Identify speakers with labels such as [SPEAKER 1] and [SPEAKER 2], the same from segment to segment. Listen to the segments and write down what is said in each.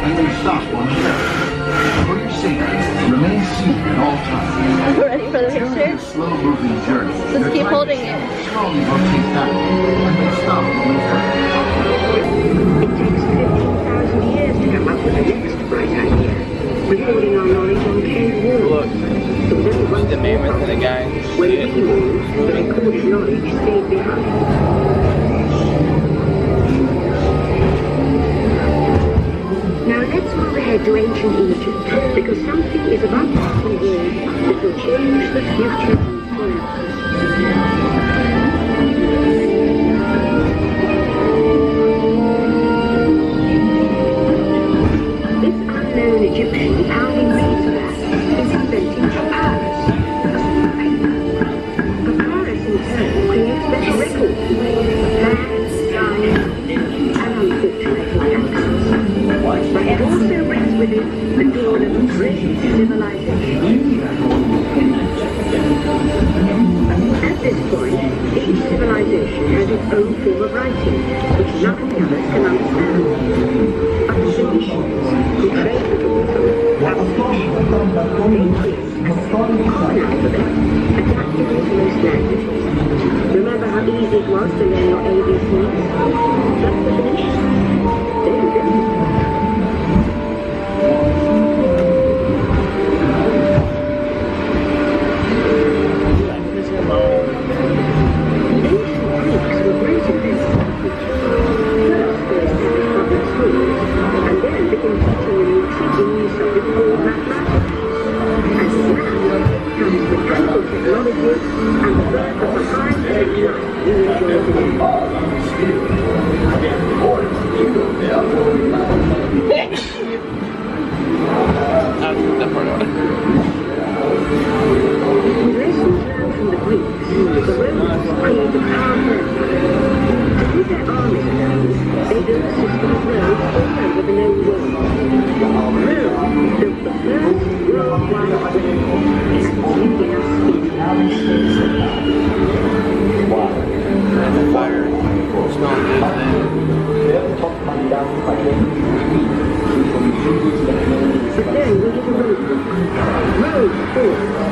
[SPEAKER 1] and they stop on the ferry. For your safety, remain seated at all times.
[SPEAKER 2] Ready for the
[SPEAKER 1] During
[SPEAKER 2] picture?
[SPEAKER 1] this slow-moving journey,
[SPEAKER 2] Just keep holding it.
[SPEAKER 1] slowly rotate back and they stop on the ferry.
[SPEAKER 3] It takes 15,000 years to come up with the next bright idea. Recording our knowledge on cave walls.
[SPEAKER 4] Look, the mammoth and the guy.
[SPEAKER 3] When we moved, the recorded knowledge stayed behind. Now let's move ahead to ancient Egypt, because something is about to happen here that will change the future forever. This unknown Egyptian pounding beats of us is inventing papyrus. Papyrus in turn creates better records of plans, lines, and unfortunately accents. But it also brings with it the dawn of great civilization. At this point, each civilization has its own form of writing, which none of the others can understand. But the Phoenicians, who trade with all of them, have a fiction. They create a common alphabet, adaptable to most languages. Remember how easy it was to learn your ABCs? That's the Phoenicians. There you go.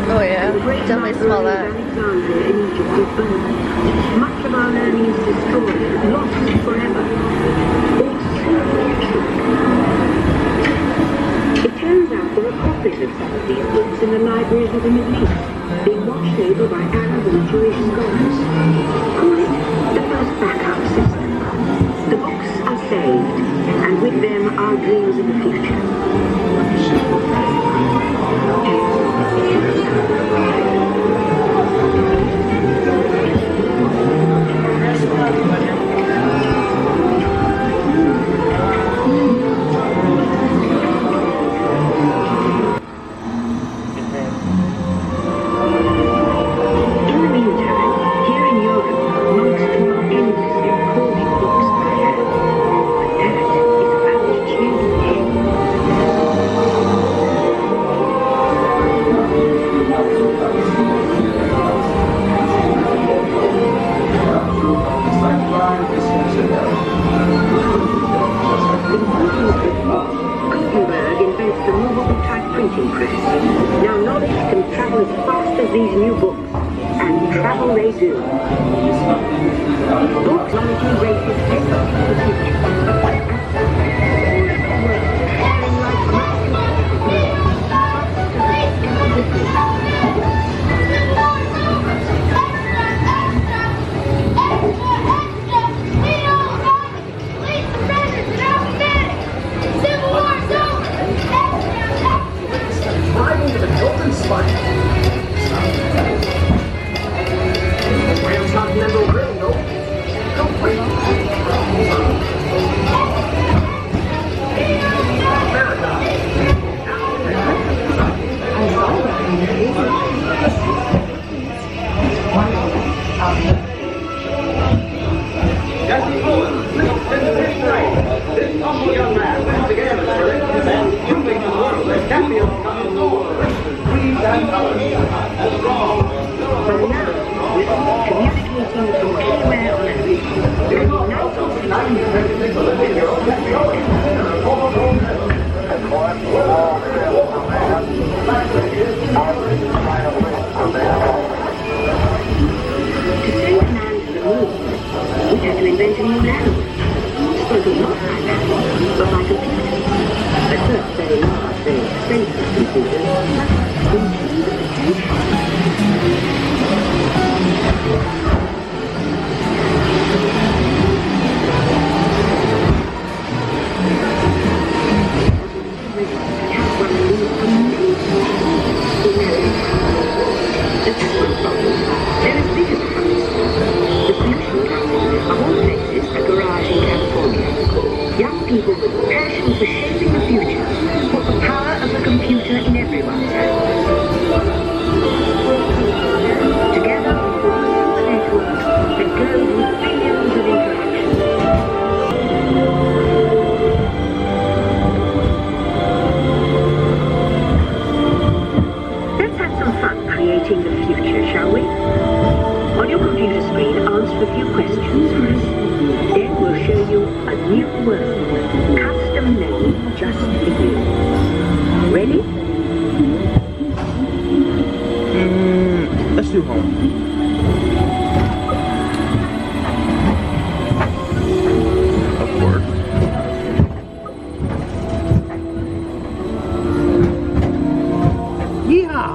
[SPEAKER 2] Oh yeah, definitely smell that.
[SPEAKER 3] Much of our learning is destroyed, lost forever. It turns out there are copies of some of these books in the libraries of the Middle East, being watched over by Arab and Jewish scholars. Call it the first backup system. The books are saved, and with them our dreams of the future. Now knowledge can travel as fast as these new books, and travel they do. Books knowledge races technology to the future. Transcontinental Railroad complete. not by man, but by computers. At first very large, very expensive computers, but into the future. People with a passion for shaping the future put the power of the computer in everyone's hands. Together, we form a super network that goes with billions of interactions. Let's have some fun creating the future, shall we? On your computer screen, answer a few questions for us. Then we'll show you a new world, custom made just for you. Ready?
[SPEAKER 4] Let's do home. Of course. Yeehaw!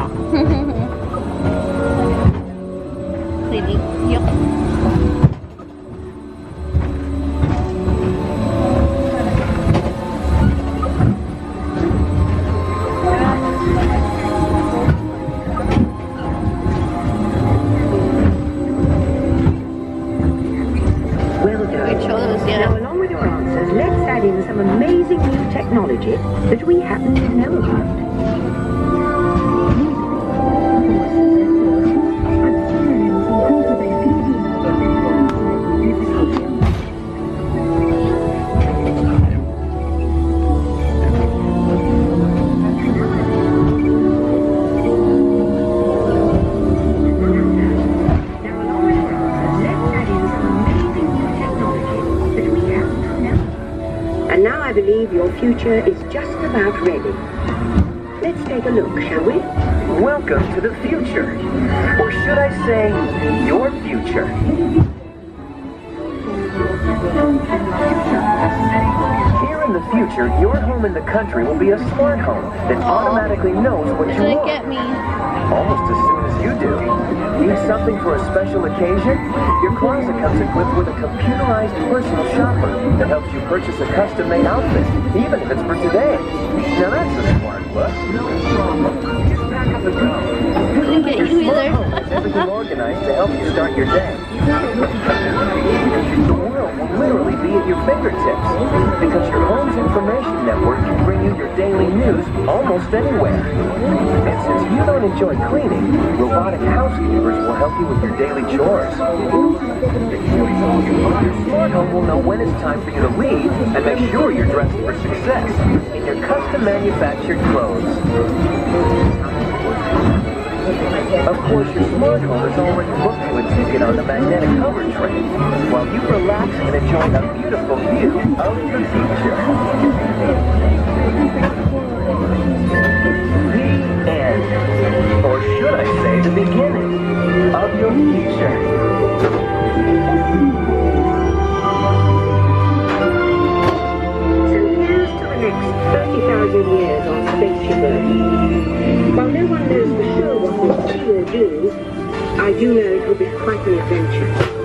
[SPEAKER 2] Cleaning. Yep.
[SPEAKER 3] Now, along with your answers, let's add in some amazing new technology that we happen to know about. And now I believe your future is just about ready. Let's take a look, shall we?
[SPEAKER 5] Welcome to the future. Or should I say, your future. Here in the future, your home in the country will be a smart home that automatically knows what you
[SPEAKER 2] Didn't
[SPEAKER 5] want.
[SPEAKER 2] get me.
[SPEAKER 5] Almost as soon as you do. Need something for a special occasion? Your closet comes equipped with a computerized personal shopper that helps you purchase a custom-made outfit, even if it's for today. Now that's a smart look. Just pack up and go.
[SPEAKER 2] Didn't get you either.
[SPEAKER 5] Home has everything organized to help you start your day. The world will literally be at your fingertips because your home's information network can bring you your daily news almost anywhere. And since you don't enjoy cleaning, robotic housekeepers will help you with your daily chores. Your smart home will know when it's time for you to leave and make sure you're dressed for success in your custom manufactured clothes. Of course, your smart home is already booked to a ticket on the magnetic hover train while you relax and enjoy a beautiful view of the future. The end. Or should I say the beginning of your future.
[SPEAKER 3] So here's to the next 30,000 years on Spaceship Earth. While no one knows for sure what we'll see or do, I do know it will be quite an adventure.